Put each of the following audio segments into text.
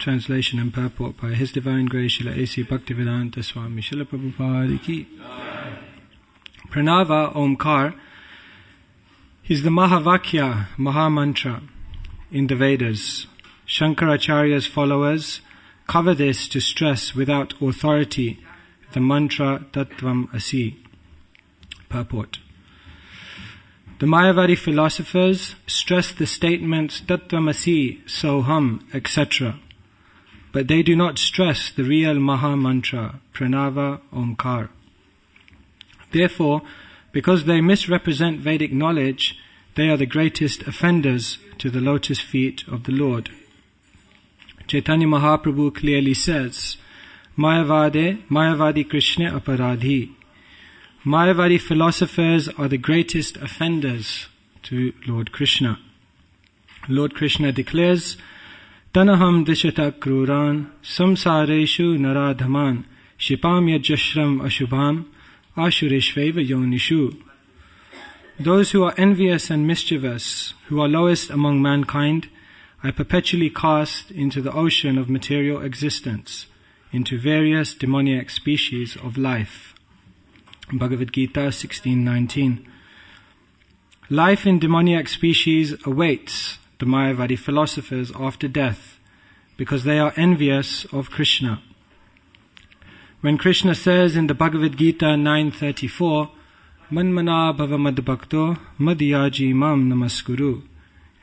Translation and purport by His Divine Grace Srila A.C. Bhaktivedanta Swami Srila Prabhupada Ki. Pranava Omkar is the Mahavakya, Mahamantra in the Vedas. Shankaracharya's followers cover this to stress without authority the mantra Tattvam Asi. Purport. The Mayavadi philosophers stress the statements Tattvam Asi, Soham, etc., but they do not stress the real Maha Mantra, Pranava Omkar. Therefore, because they misrepresent Vedic knowledge, they are the greatest offenders to the lotus feet of the Lord. Chaitanya Mahaprabhu clearly says, Mayavadi Krishna Aparadhi. Mayavadi philosophers are the greatest offenders to Lord Krishna. Lord Krishna declares, Tanaham dishata kruran samsareshu naradhaman shipam yajashram ashubham ashureshveva yonishu. Those who are envious and mischievous, who are lowest among mankind, I perpetually cast into the ocean of material existence, into various demoniac species of life. Bhagavad Gita 16:19. Life in demoniac species awaits the Mayavadi philosophers after death, because they are envious of Krishna. When Krishna says in the Bhagavad Gita 9:34, Manmana bhava madbhakto madhyaji mam namaskuru.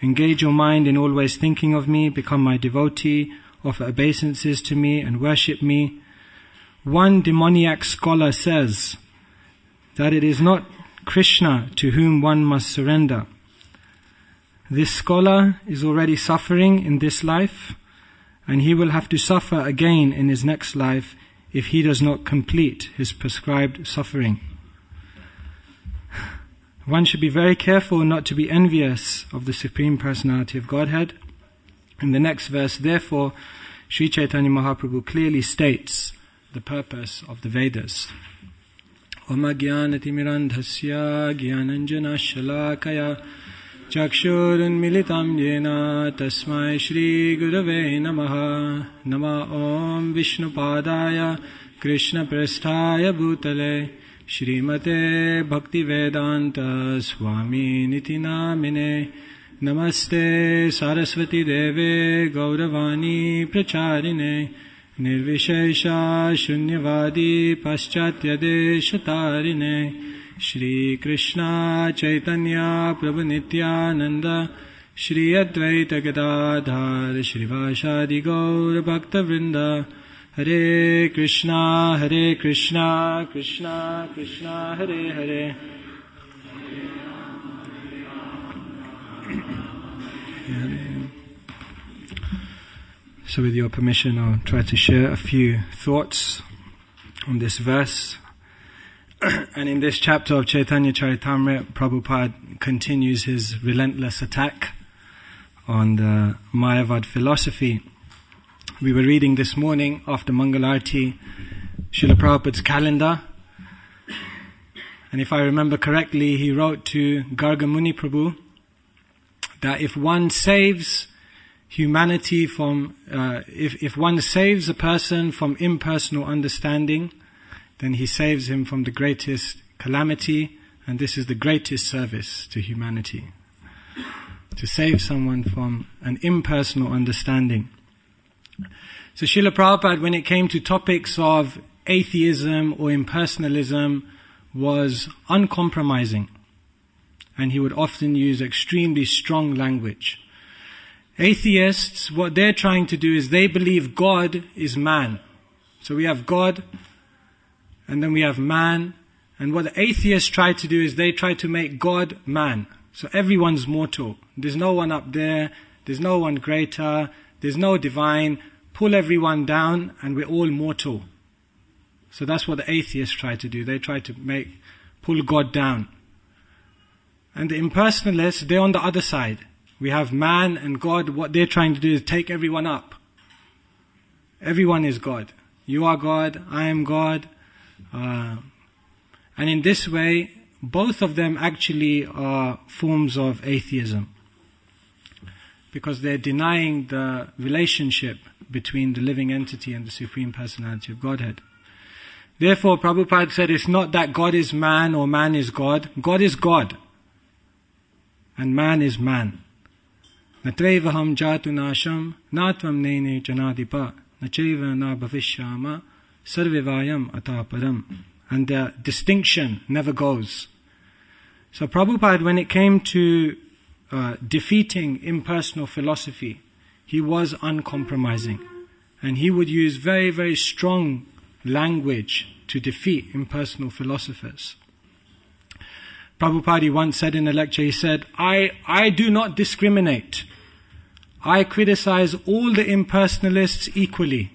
Engage your mind in always thinking of me, become my devotee, offer obeisances to me and worship me. One demoniac scholar says that it is not Krishna to whom one must surrender. This scholar is already suffering in this life, and he will have to suffer again in his next life if he does not complete his prescribed suffering. One should be very careful not to be envious of the Supreme Personality of Godhead. In the next verse, therefore, Sri Chaitanya Mahaprabhu clearly states the purpose of the Vedas. Om Ajnanatimirandhasya Jnananjana Shalakaya Chakshurunmilitam Yena Tasmai Shri Gurave Namaha. Nama Om Vishnupadaya Krishna Prasthaya Bhutale Shrimate Bhaktivedanta Swami Niti Namine. Namaste Saraswati Deve Gauravani Pracharine Nirvishesha Shunyavadi Paschatya Deshatarine Shri Krishna Chaitanya Prabhu Nityananda Shri Advaita Gadadhar Shri Vashadi Gaur Bhakta Vrinda Hare Krishna Krishna Krishna Hare Hare. So with your permission, I'll try to share a few thoughts on this verse. And in this chapter of Chaitanya Charitamrita, Prabhupada continues his relentless attack on the Mayavad philosophy. We were reading this morning after Mangalarti Srila Prabhupada's calendar, and if I remember correctly, he wrote to Garga Muni Prabhu that if one saves humanity from, if one saves a person from impersonal understanding, then he saves him from the greatest calamity, and this is the greatest service to humanity. To save someone from an impersonal understanding. So Srila Prabhupada, when it came to topics of atheism or impersonalism, was uncompromising. And he would often use extremely strong language. Atheists, what they're trying to do is they believe God is man. So we have God, and then we have man. And what the atheists try to do is they try to make God man. So everyone's mortal. There's no one up there. There's no one greater. There's no divine. Pull everyone down and we're all mortal. So that's what the atheists try to do. They try to pull God down. And the impersonalists, they're on the other side. We have man and God. What they're trying to do is take everyone up. Everyone is God. You are God. I am God. And in this way, both of them actually are forms of atheism. because they're denying the relationship between the living entity and the Supreme Personality of Godhead. Therefore, Prabhupada said it's not that God is man or man is God. God is God. And man is man. Natrevaham jatu nasham natvam nene janadipa nacheva na bhavishyama sarvivayam ataparam. And the distinction never goes. So Prabhupada, when it came to defeating impersonal philosophy, he was uncompromising. And he would use very, very strong language to defeat impersonal philosophers. Prabhupada once said in a lecture, he said, I do not discriminate. I criticize all the impersonalists equally.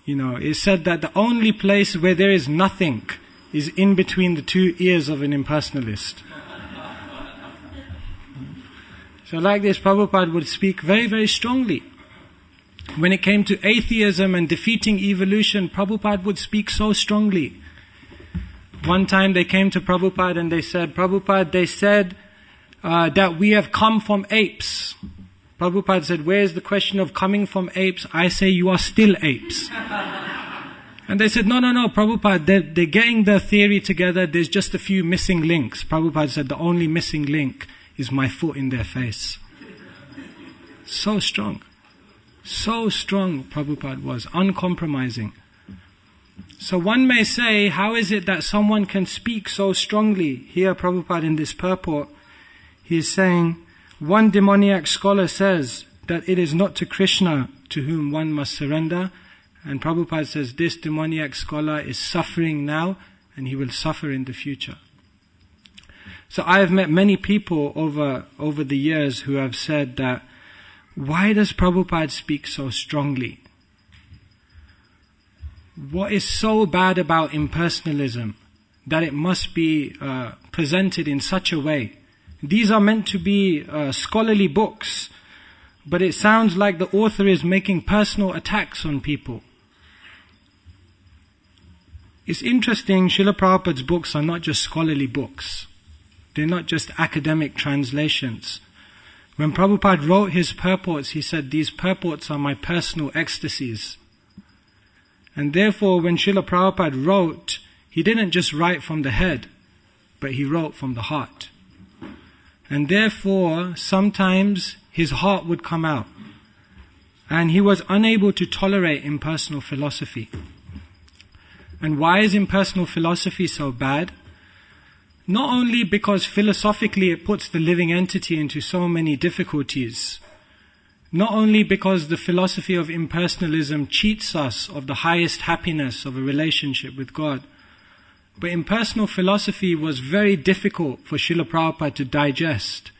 It's said that the only place where there is nothing is in between the two ears of an impersonalist. So like this, Prabhupada would speak very, very strongly. When it came to atheism and defeating evolution, Prabhupada would speak so strongly. One time they came to Prabhupada and they said, Prabhupada, they said that we have come from apes. Prabhupada said, where's the question of coming from apes? I say you are still apes. And they said, no, Prabhupada, they're getting the theory together, there's just a few missing links. Prabhupada said, the only missing link is my foot in their face. So strong. So strong Prabhupada was, uncompromising. So one may say, how is it that someone can speak so strongly? Here Prabhupada in this purport, he is saying, one demoniac scholar says that it is not to Krishna to whom one must surrender. And Prabhupada says this demoniac scholar is suffering now and he will suffer in the future. So I have met many people over the years who have said that, why does Prabhupada speak so strongly? What is so bad about impersonalism that it must be presented in such a way? These are meant to be scholarly books, but it sounds like the author is making personal attacks on people. It's interesting, Srila Prabhupada's books are not just scholarly books. They're not just academic translations. When Prabhupada wrote his purports, he said, these purports are my personal ecstasies. And therefore, when Srila Prabhupada wrote, he didn't just write from the head, but he wrote from the heart. And therefore, sometimes his heart would come out. And he was unable to tolerate impersonal philosophy. And why is impersonal philosophy so bad? Not only because philosophically it puts the living entity into so many difficulties, not only because the philosophy of impersonalism cheats us of the highest happiness of a relationship with God, but impersonal philosophy was very difficult for Srila Prabhupada to digest,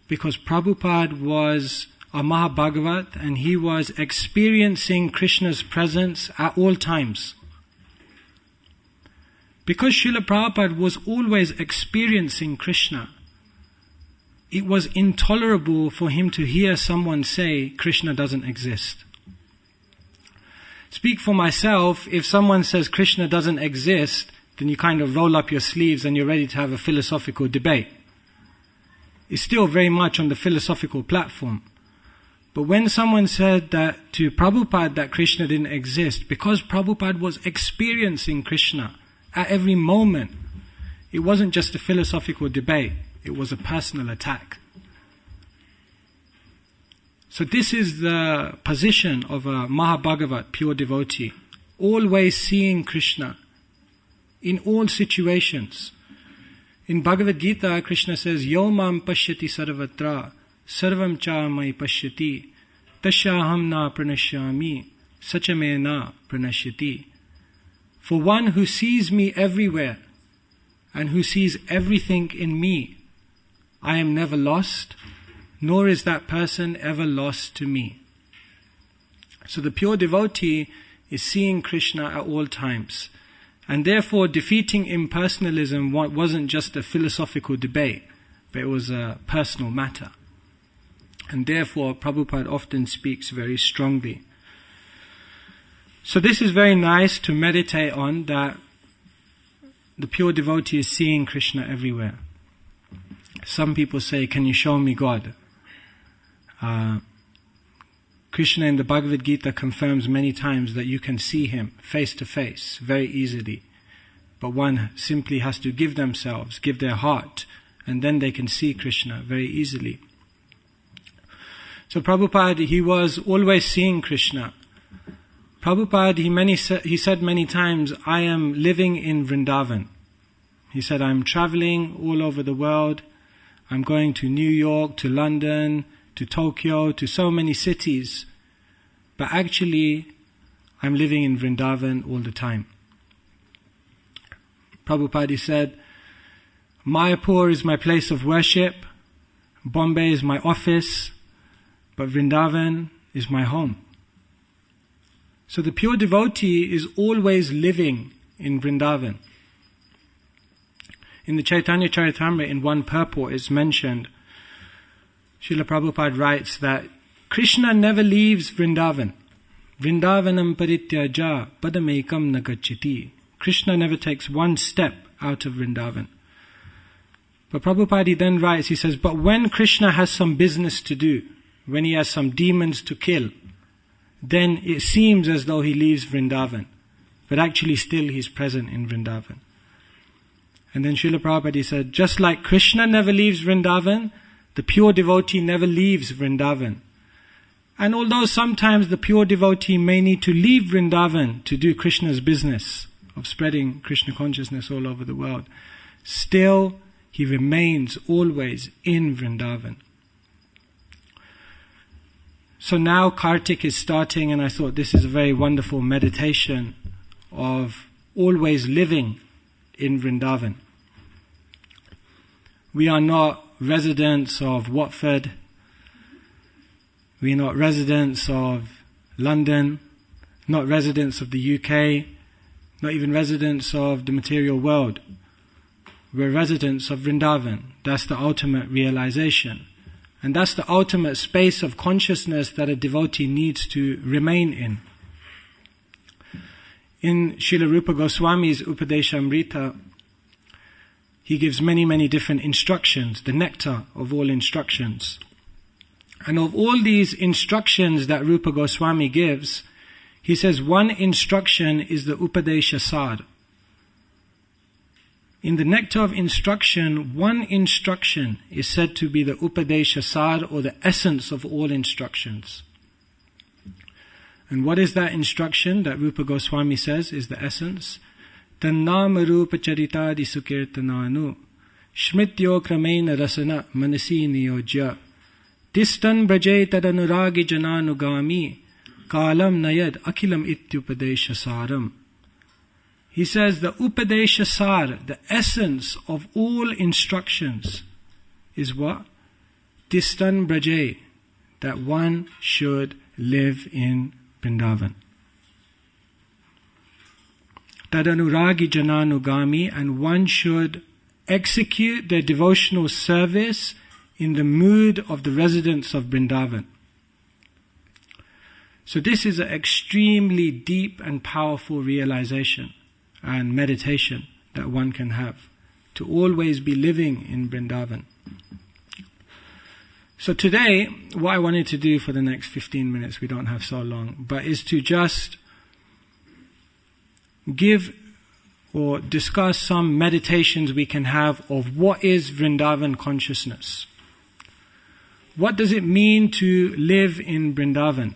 because Prabhupada was a Mahabhagavat and he was experiencing Krishna's presence at all times. Because Srila Prabhupada was always experiencing Krishna, it was intolerable for him to hear someone say Krishna doesn't exist. Speak for myself, if someone says Krishna doesn't exist, then you kind of roll up your sleeves and you're ready to have a philosophical debate. It's still very much on the philosophical platform. But when someone said that to Prabhupada that Krishna didn't exist, because Prabhupada was experiencing Krishna at every moment, it wasn't just a philosophical debate, it was a personal attack. So this is the position of a Mahabhagavat, pure devotee, always seeing Krishna in all situations. In Bhagavad Gita, Krishna says, Yo mam pashyati sarvatra, sarvam cha mai pashyati, tasyaham na pranashyami, sachame na pranashyati. For one who sees me everywhere and who sees everything in me, I am never lost, nor is that person ever lost to me. So the pure devotee is seeing Krishna at all times. And therefore defeating impersonalism wasn't just a philosophical debate, but it was a personal matter. And therefore Prabhupada often speaks very strongly. So this is very nice to meditate on, that the pure devotee is seeing Krishna everywhere. Some people say, can you show me God? Krishna in the Bhagavad Gita confirms many times that you can see Him face to face very easily. But one simply has to give themselves, give their heart, and then they can see Krishna very easily. So Prabhupada, he was always seeing Krishna. Prabhupada, he said many times, I am living in Vrindavan. He said, I'm traveling all over the world. I'm going to New York, to London, to Tokyo, to so many cities. But actually, I'm living in Vrindavan all the time. Prabhupada said, Mayapur is my place of worship, Bombay is my office, but Vrindavan is my home. So the pure devotee is always living in Vrindavan. In the Chaitanya Charitamrita, in one purport, is mentioned, Srila Prabhupada writes that Krishna never leaves Vrindavan. Vrindavanam parityaja padamekam nagacchiti. Krishna never takes one step out of Vrindavan. But Prabhupada then writes, he says, but when Krishna has some business to do, when he has some demons to kill, then it seems as though he leaves Vrindavan. But actually still he's present in Vrindavan. And then Srila Prabhupada said, just like Krishna never leaves Vrindavan, the pure devotee never leaves Vrindavan. And although sometimes the pure devotee may need to leave Vrindavan to do Krishna's business of spreading Krishna consciousness all over the world, still he remains always in Vrindavan. So now Kartik is starting, and I thought this is a very wonderful meditation of always living in Vrindavan. We are not residents of Watford. We are not residents of London, not residents of the UK, not even residents of the material world. We're residents of Vrindavan. That's the ultimate realization. And that's the ultimate space of consciousness that a devotee needs to remain in. In Srila Rupa Goswami's Upadeshamrita, he gives many, many different instructions, the nectar of all instructions. And of all these instructions that Rupa Goswami gives, he says one instruction is the Upadesha Sar. In the nectar of instruction, one instruction is said to be the Upadesha Sar, or the essence of all instructions. And what is that instruction that Rupa Goswami says is the essence? Tannama Rupa Charitadi Sukirtananu Shmityo Kramena Rasana Manasi Niyojya Tistan Braje Tadanuragi Jananugami Kalam Nayad Akilam Ityupadesha Saram. He says the Upadesha Sar, the essence of all instructions, is what? Tistan Braje, that one should live in Vrindavan. Tadanuragi Jananugami, and one should execute their devotional service in the mood of the residents of Vrindavan. So this is an extremely deep and powerful realization and meditation that one can have, to always be living in Vrindavan. So today, what I wanted to do for the next 15 minutes, we don't have so long, but is to just give or discuss some meditations we can have of what is Vrindavan consciousness. What does it mean to live in Vrindavan?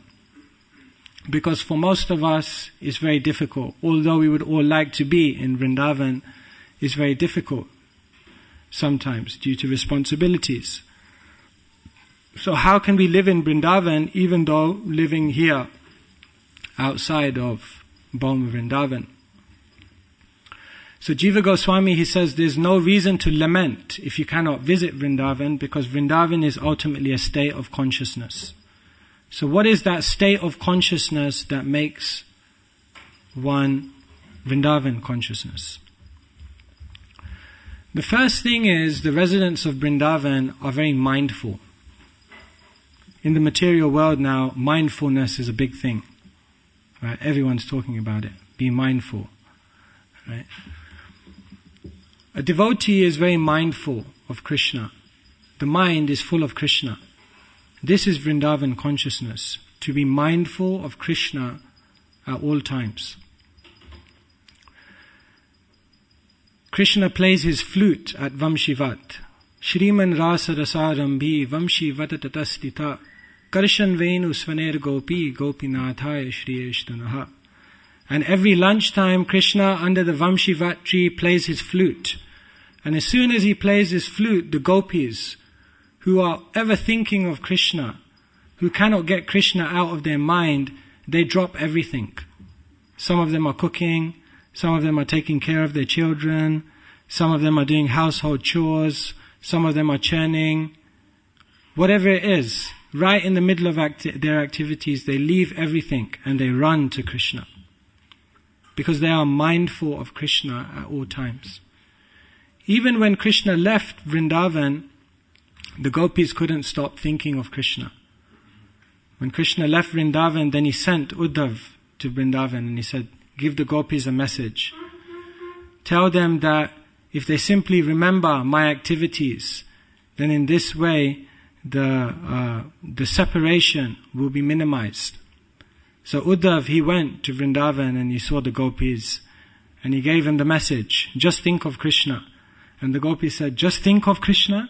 Because for most of us, it's very difficult. Although we would all like to be in Vrindavan, it's very difficult sometimes due to responsibilities. So how can we live in Vrindavan even though living here outside of Bhauma Vrindavan? So Jiva Goswami, he says there's no reason to lament if you cannot visit Vrindavan, because Vrindavan is ultimately a state of consciousness. So what is that state of consciousness that makes one Vrindavan consciousness? The first thing is the residents of Vrindavan are very mindful. In the material world now, mindfulness is a big thing. Right? Everyone's talking about it. Be mindful. Right? A devotee is very mindful of Krishna. The mind is full of Krishna. This is Vrindavan consciousness, to be mindful of Krishna at all times. Krishna plays his flute at Vamshivat. Shriman Rasa Rasarambhi Vamshi Vatatatastita Karshan Venu Svaner Gopi Gopinathaya Shriyeshtanaha. And every lunchtime Krishna under the Vamshivat tree plays his flute. And as soon as he plays his flute, the gopis, who are ever thinking of Krishna, who cannot get Krishna out of their mind, they drop everything. Some of them are cooking, some of them are taking care of their children, some of them are doing household chores, some of them are churning. Whatever it is, right in the middle of their activities, they leave everything and they run to Krishna. Because they are mindful of Krishna at all times. Even when Krishna left Vrindavan, the gopis couldn't stop thinking of Krishna. When Krishna left Vrindavan, then he sent Uddhav to Vrindavan and he said, give the gopis a message. Tell them that if they simply remember my activities, then in this way the separation will be minimized. So Uddhav, he went to Vrindavan and he saw the gopis and he gave them the message, just think of Krishna. And the gopis said, just think of Krishna?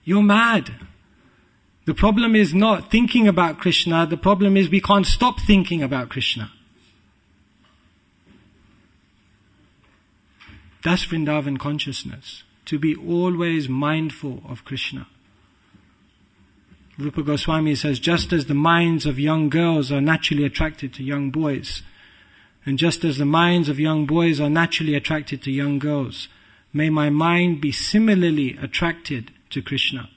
You're mad. The problem is not thinking about Krishna, the problem is we can't stop thinking about Krishna. That's Vrindavan consciousness, to be always mindful of Krishna. Rupa Goswami says, just as the minds of young girls are naturally attracted to young boys, and just as the minds of young boys are naturally attracted to young girls, may my mind be similarly attracted to Krishna.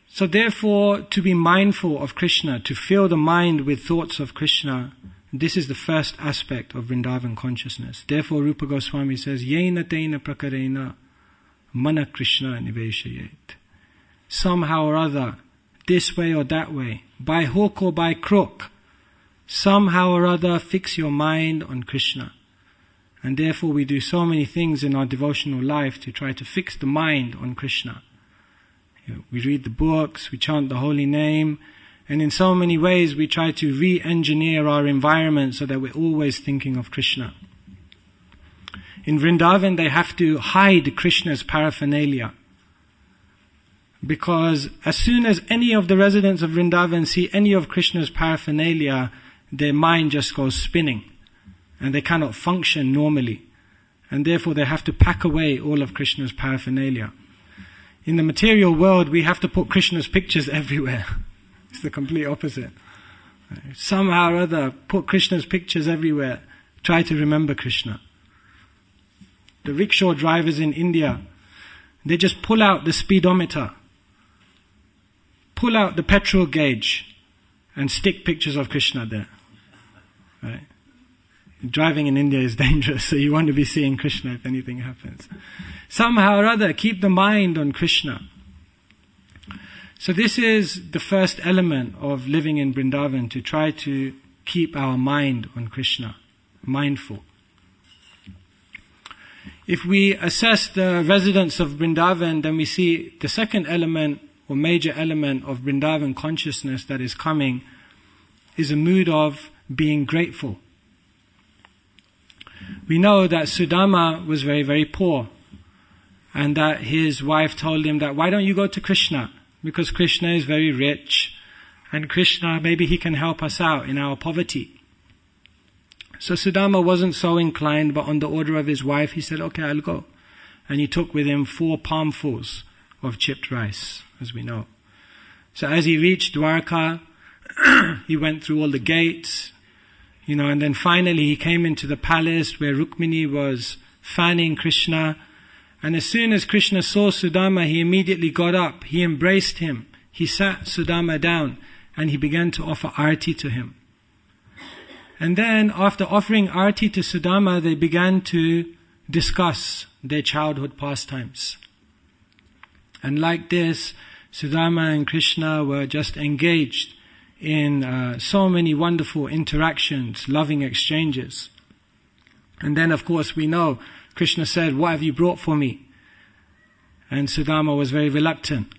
So therefore, to be mindful of Krishna, to fill the mind with thoughts of Krishna, this is the first aspect of Vrindavan consciousness. Therefore Rupa Goswami says, Yena tena prakarena mana Krishna niveshayet. Somehow or other, this way or that way, by hook or by crook, somehow or other fix your mind on Krishna. And therefore we do so many things in our devotional life to try to fix the mind on Krishna. We read the books, we chant the holy name, and in so many ways we try to re-engineer our environment so that we're always thinking of Krishna. In Vrindavan they have to hide Krishna's paraphernalia. Because as soon as any of the residents of Vrindavan see any of Krishna's paraphernalia, their mind just goes spinning. And they cannot function normally. And therefore they have to pack away all of Krishna's paraphernalia. In the material world, we have to put Krishna's pictures everywhere. It's the complete opposite. Somehow or other, put Krishna's pictures everywhere. Try to remember Krishna. The rickshaw drivers in India, they just pull out the speedometer, pull out the petrol gauge, and stick pictures of Krishna there. Right? Driving in India is dangerous, so you want to be seeing Krishna if anything happens. Somehow or other, keep the mind on Krishna. So this is the first element of living in Vrindavan, to try to keep our mind on Krishna, mindful. If we assess the residents of Vrindavan, then we see the second element or major element of Vrindavan consciousness that is coming is a mood of being grateful. We know that Sudama was very, very poor, and that his wife told him that, why don't you go to Krishna? Because Krishna is very rich, and Krishna, maybe he can help us out in our poverty. So Sudama wasn't so inclined, but on the order of his wife, he said, okay, I'll go. And he took with him 4 palmfuls of chipped rice, as we know. So as he reached Dwarka, he went through all the gates, and then finally he came into the palace where Rukmini was fanning Krishna. And as soon as Krishna saw Sudama, he immediately got up, he embraced him, he sat Sudama down, and he began to offer arti to him. And then after offering arti to Sudama, they began to discuss their childhood pastimes. And like this, Sudama and Krishna were just engaged in so many wonderful interactions, loving exchanges. And then of course we know Krishna said, "What have you brought for me?" And Sudama was very reluctant.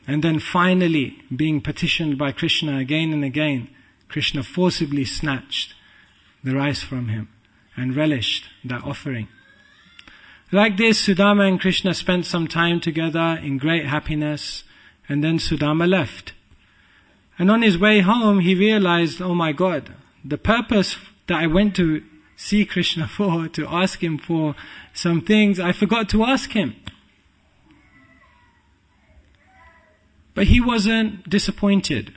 And then finally, being petitioned by Krishna again and again, Krishna forcibly snatched the rice from him and relished that offering. Like this, Sudama and Krishna spent some time together in great happiness, and then Sudama left. And on his way home, he realized, oh my God, the purpose that I went to see Krishna for, to ask him for some things, I forgot to ask him. But he wasn't disappointed,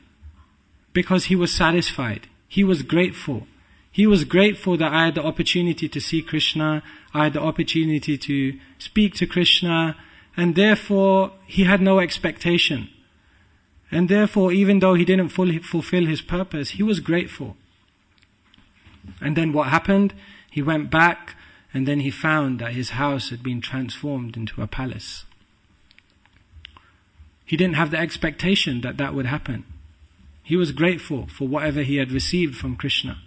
because he was satisfied. He was grateful. He was grateful that I had the opportunity to see Krishna, I had the opportunity to speak to Krishna, and therefore he had no expectation. And therefore, even though he didn't fully fulfill his purpose, he was grateful. And then what happened? He went back, and then he found that his house had been transformed into a palace. He didn't have the expectation that that would happen. He was grateful for whatever he had received from Krishna.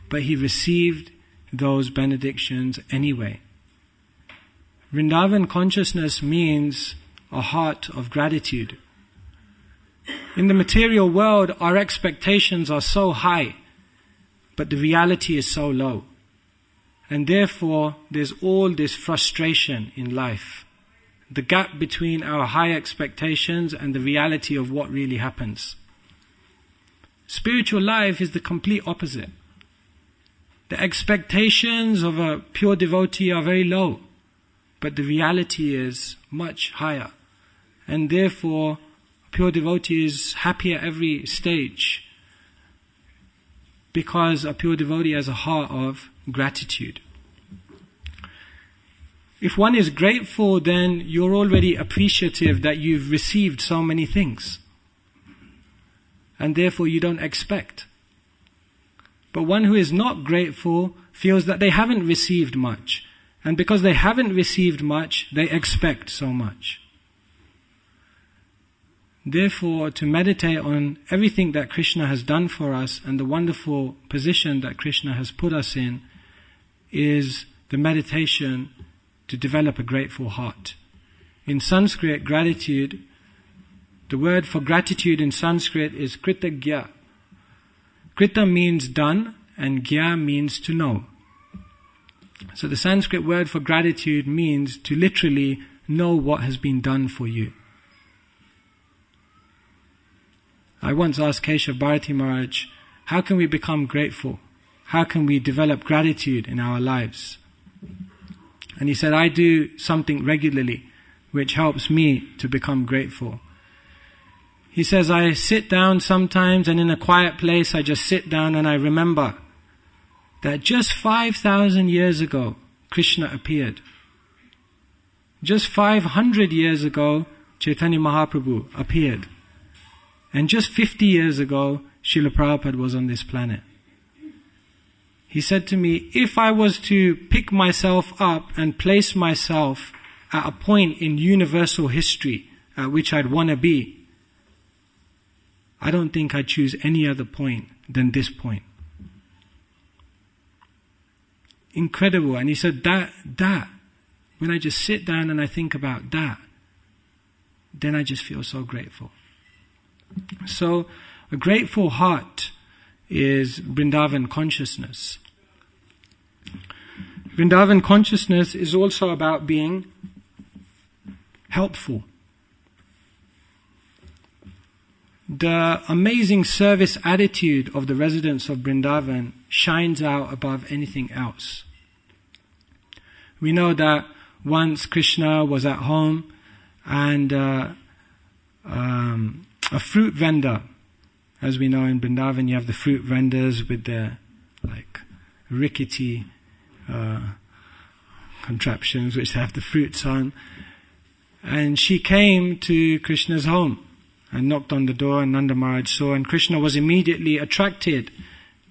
But he received those benedictions anyway. Vrindavan consciousness means a heart of gratitude. In the material world, our expectations are so high, but the reality is so low. And therefore, there's all this frustration in life. The gap between our high expectations and the reality of what really happens. Spiritual life is the complete opposite. The expectations of a pure devotee are very low, but the reality is much higher. And therefore, a pure devotee is happy at every stage, because a pure devotee has a heart of gratitude. If one is grateful, then you're already appreciative that you've received so many things. And therefore you don't expect. But one who is not grateful feels that they haven't received much. And because they haven't received much, they expect so much. Therefore, to meditate on everything that Krishna has done for us and the wonderful position that Krishna has put us in is the meditation to develop a grateful heart. In Sanskrit, gratitude, the word for gratitude in Sanskrit is kritagya. Krita means done and gya means to know. So the Sanskrit word for gratitude means to literally know what has been done for you. I once asked Keshav Bharati Maharaj, how can we become grateful? How can we develop gratitude in our lives? And he said, I do something regularly which helps me to become grateful. He says, I sit down sometimes and in a quiet place I just sit down and I remember that just 5,000 years ago Krishna appeared. Just 500 years ago Chaitanya Mahaprabhu appeared. And just 50 years ago Srila Prabhupada was on this planet. He said to me, if I was to pick myself up and place myself at a point in universal history at which I'd want to be, I don't think I'd choose any other point than this point. Incredible. And he said that, when I just sit down and I think about that, then I just feel so grateful. So, a grateful heart is Vrindavan consciousness. Vrindavan consciousness is also about being helpful. The amazing service attitude of the residents of Vrindavan shines out above anything else. We know that once Krishna was at home and a fruit vendor, as we know in Vrindavan you have the fruit vendors with their rickety contraptions which they have the fruits on, and she came to Krishna's home and knocked on the door, and Nanda Maharaj saw, and Krishna was immediately attracted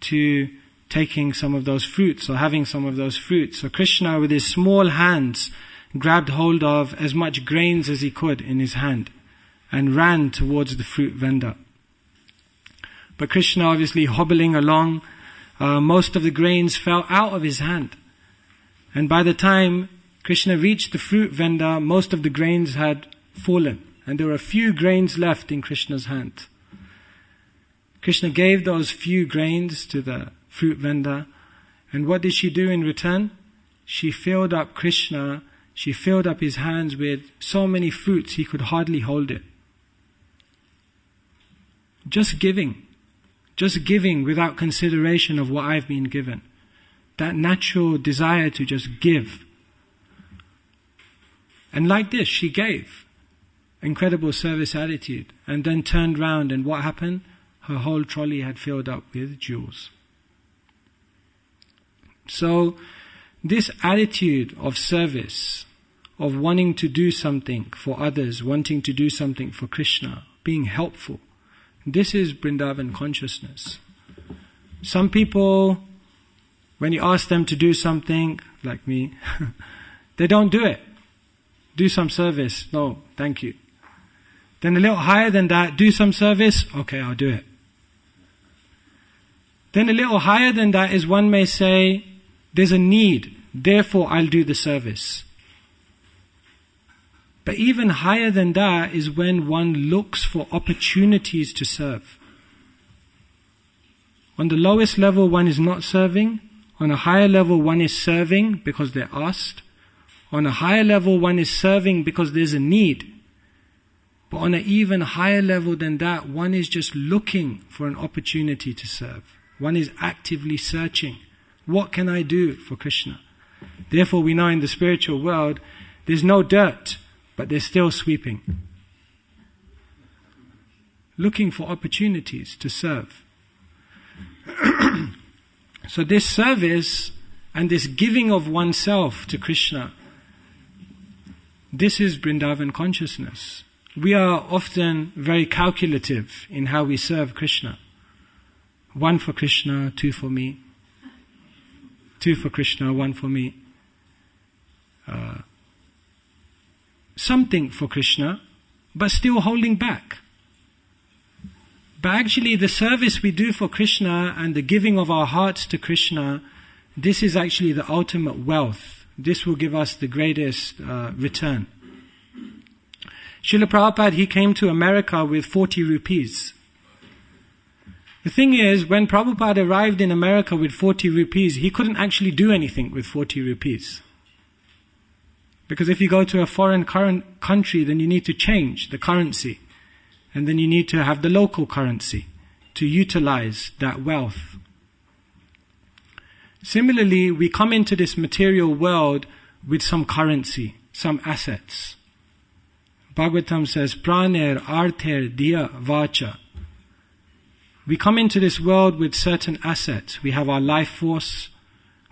to taking some of those fruits or having some of those fruits. So Krishna with his small hands grabbed hold of as much grains as he could in his hand and ran towards the fruit vendor. But Krishna, obviously hobbling along most of the grains fell out of his hand. And by the time Krishna reached the fruit vendor, most of the grains had fallen. And there were a few grains left in Krishna's hand. Krishna gave those few grains to the fruit vendor. And what did she do in return? She filled up Krishna, she filled up his hands with so many fruits he could hardly hold it. Just giving without consideration of what I've been given. That natural desire to just give. And like this, she gave. Incredible service attitude. And then turned round, and what happened? Her whole trolley had filled up with jewels. So, this attitude of service, of wanting to do something for others, wanting to do something for Krishna, being helpful, this is Vrindavan consciousness. Some people, when you ask them to do something, like me, they don't do it. Do some service. No, thank you. Then a little higher than that, do some service. Okay, I'll do it. Then a little higher than that is one may say, there's a need, therefore I'll do the service. But even higher than that is when one looks for opportunities to serve. On the lowest level one is not serving. On a higher level one is serving because they're asked. On a higher level one is serving because there's a need. But on an even higher level than that, one is just looking for an opportunity to serve. One is actively searching. What can I do for Krishna? Therefore we know in the spiritual world, there's no dirt, but they're still sweeping. Looking for opportunities to serve. So this service and this giving of oneself to Krishna, this is Vrindavan consciousness. We are often very calculative in how we serve Krishna. 1 for Krishna, 2 for me. 2 for Krishna, 1 for me. Something for Krishna, but still holding back. But actually the service we do for Krishna and the giving of our hearts to Krishna, this is actually the ultimate wealth. This will give us the greatest return. Srila Prabhupada, he came to America with 40 rupees. The thing is, when Prabhupada arrived in America with 40 rupees, he couldn't actually do anything with 40 rupees. Because if you go to a foreign country, then you need to change the currency. And then you need to have the local currency to utilize that wealth. Similarly, we come into this material world with some currency, some assets. Bhagavatam says, Praner, Arther, Diya, Vacha. We come into this world with certain assets. We have our life force,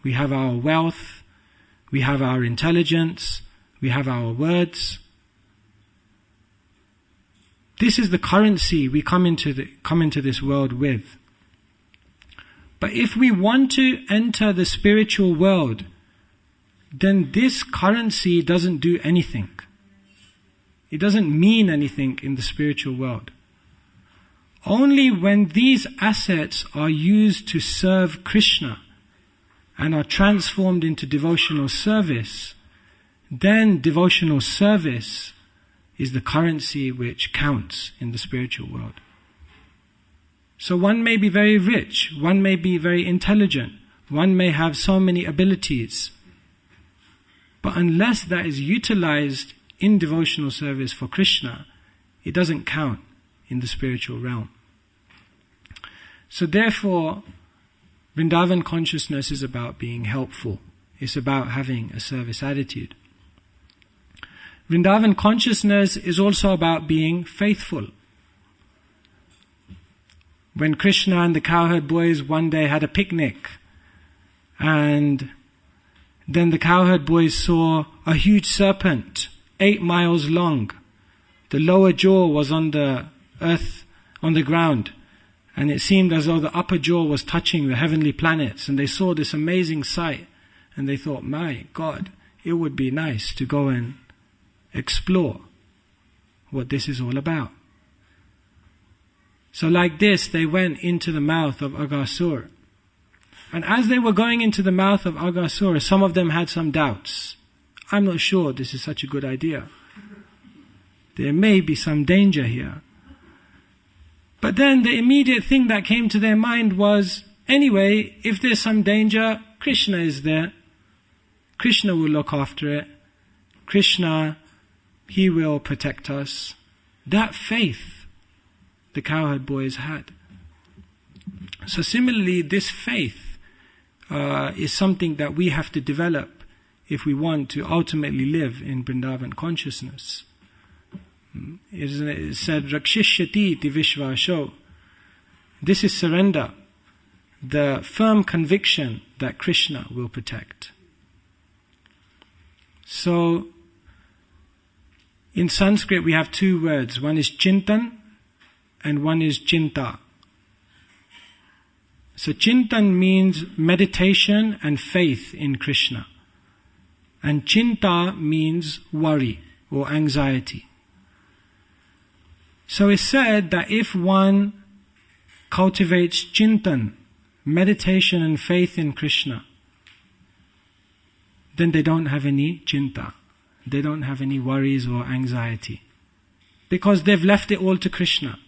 we have our wealth, we have our intelligence, we have our words. This is the currency we come into this world with. But if we want to enter the spiritual world, then this currency doesn't do anything. It doesn't mean anything in the spiritual world. Only when these assets are used to serve Krishna and are transformed into devotional service, then devotional service is the currency which counts in the spiritual world. So one may be very rich, one may be very intelligent, one may have so many abilities, but unless that is utilized in devotional service for Krishna, it doesn't count in the spiritual realm. So therefore, Vrindavan consciousness is about being helpful. It's about having a service attitude. Vrindavan consciousness is also about being faithful. When Krishna and the cowherd boys one day had a picnic, and then the cowherd boys saw a huge serpent, 8 miles long. The lower jaw was on the earth, on the ground, and it seemed as though the upper jaw was touching the heavenly planets, and they saw this amazing sight, and they thought, my God, it would be nice to go and explore what this is all about. So like this, they went into the mouth of Aghasur. And as they were going into the mouth of Aghasura, some of them had some doubts. I'm not sure this is such a good idea. There may be some danger here. But then the immediate thing that came to their mind was, anyway, if there's some danger, Krishna is there. Krishna will look after it. Krishna, He will protect us. That faith the cowherd boys had. So similarly, this faith is something that we have to develop if we want to ultimately live in Vrindavan consciousness. It said, Rakshishyati ti Vishvasho. This is surrender, the firm conviction that Krishna will protect. So, in Sanskrit we have two words. One is chintan and one is chinta. So chintan means meditation and faith in Krishna. And chinta means worry or anxiety. So it's said that if one cultivates chintan, meditation and faith in Krishna, then they don't have any chinta. They don't have any worries or anxiety. Because they've left it all to Krishna.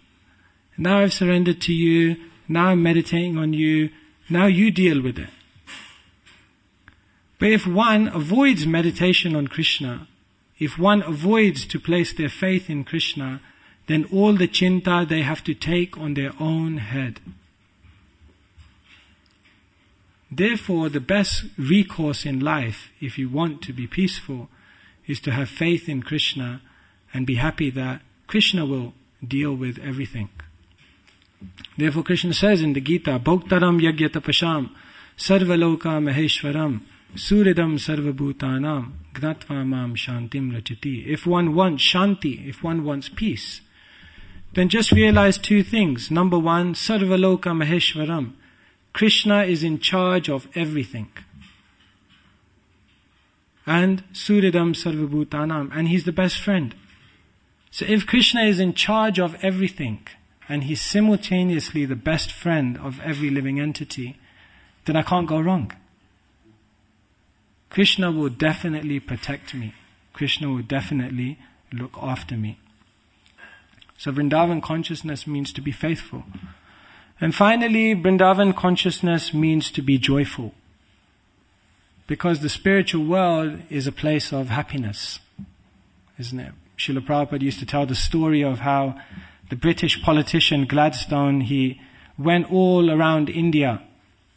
Now I've surrendered to you, now I'm meditating on you, now you deal with it. But if one avoids meditation on Krishna, if one avoids to place their faith in Krishna, then all the chinta they have to take on their own head. Therefore, the best recourse in life, if you want to be peaceful, is to have faith in Krishna and be happy that Krishna will deal with everything. Therefore, Krishna says in the Gita, Bhoktaram yagyatapasham sarvaloka maheshwaram suridam sarvabhutanam gnatva mam shantim rachati. If one wants shanti, if one wants peace, then just realize two things. Number one, sarvaloka maheshwaram. Krishna is in charge of everything. And suridam sarvabhutanam. And He's the best friend. So if Krishna is in charge of everything, and He's simultaneously the best friend of every living entity, then I can't go wrong. Krishna will definitely protect me. Krishna will definitely look after me. So Vrindavan consciousness means to be faithful. And finally, Vrindavan consciousness means to be joyful. Because the spiritual world is a place of happiness, isn't it? Srila Prabhupada used to tell the story of how the British politician Gladstone, he went all around India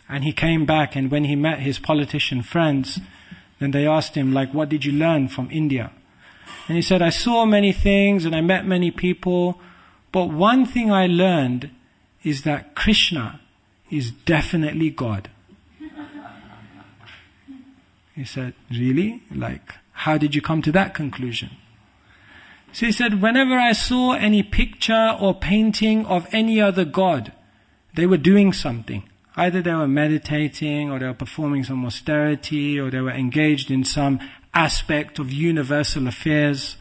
and he came back, and when he met his politician friends, then they asked him, like, what did you learn from India? And he said, I saw many things and I met many people, but one thing I learned is that Krishna is definitely God. He said, really? Like, how did you come to that conclusion? So he said, whenever I saw any picture or painting of any other god, they were doing something. Either they were meditating, or they were performing some austerity, or they were engaged in some aspect of universal affairs.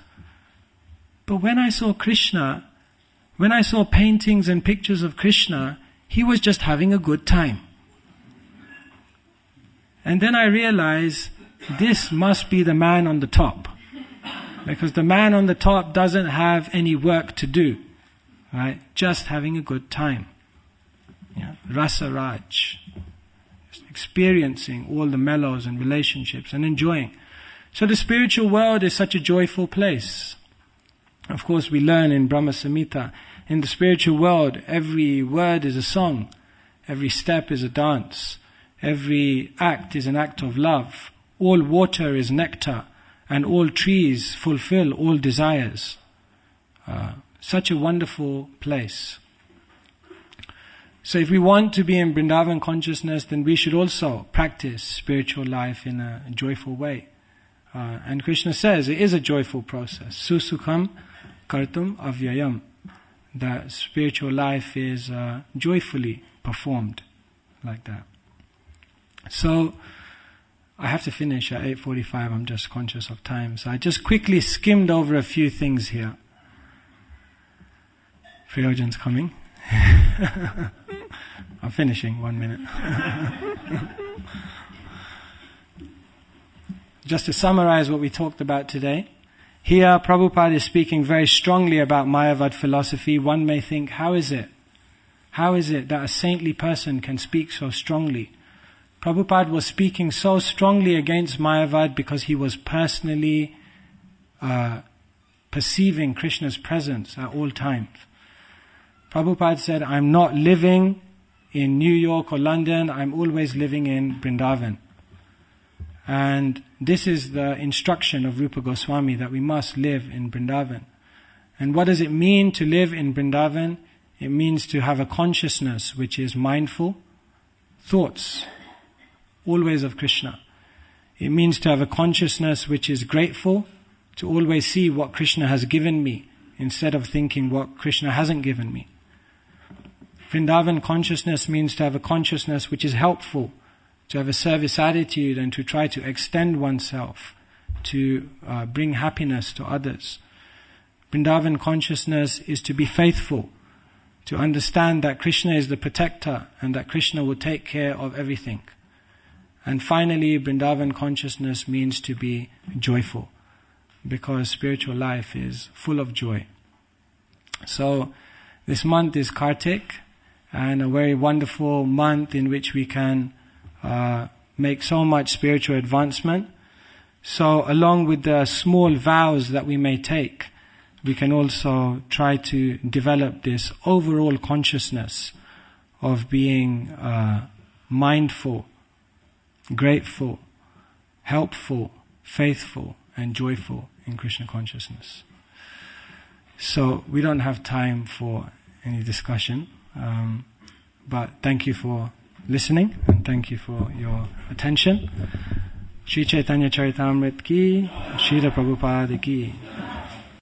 But when I saw Krishna, when I saw paintings and pictures of Krishna, He was just having a good time. And then I realized, this must be the man on the top. Because the man on the top doesn't have any work to do. Right? Just having a good time. Yeah? Rasa Raj. Just experiencing all the mellows and relationships and enjoying. So the spiritual world is such a joyful place. Of course, we learn in Brahma Samhita, in the spiritual world, every word is a song. Every step is a dance. Every act is an act of love. All water is nectar. And all trees fulfill all desires. Such a wonderful place. So if we want to be in Vrindavan consciousness, then we should also practice spiritual life in a joyful way. And Krishna says it is a joyful process. Susukham kartum avyayam. That spiritual life is joyfully performed like that. So I have to finish at 8:45. I'm just conscious of time. So I just quickly skimmed over a few things here. Priyojan's coming. I'm finishing, 1 minute. Just to summarize what we talked about today, here Prabhupada is speaking very strongly about Mayavad philosophy. One may think, how is it? How is it that a saintly person can speak so strongly? Prabhupada was speaking so strongly against Mayavad because he was personally perceiving Krishna's presence at all times. Prabhupada said, I'm not living in New York or London, I'm always living in Vrindavan. And this is the instruction of Rupa Goswami, that we must live in Vrindavan. And what does it mean to live in Vrindavan? It means to have a consciousness which is mindful, thoughts, always of Krishna. It means to have a consciousness which is grateful, to always see what Krishna has given me, instead of thinking what Krishna hasn't given me. Vrindavan consciousness means to have a consciousness which is helpful, to have a service attitude and to try to extend oneself, to bring happiness to others. Vrindavan consciousness is to be faithful, to understand that Krishna is the protector and that Krishna will take care of everything. And finally, Vrindavan consciousness means to be joyful, because spiritual life is full of joy. So, this month is Kartik, and a very wonderful month in which we can make so much spiritual advancement. So, along with the small vows that we may take, we can also try to develop this overall consciousness of being mindful, grateful, helpful, faithful, and joyful in Krishna consciousness. So we don't have time for any discussion, but thank you for listening and thank you for your attention. Shri Chaitanya Charitamrita ki, Srila Prabhupada ki.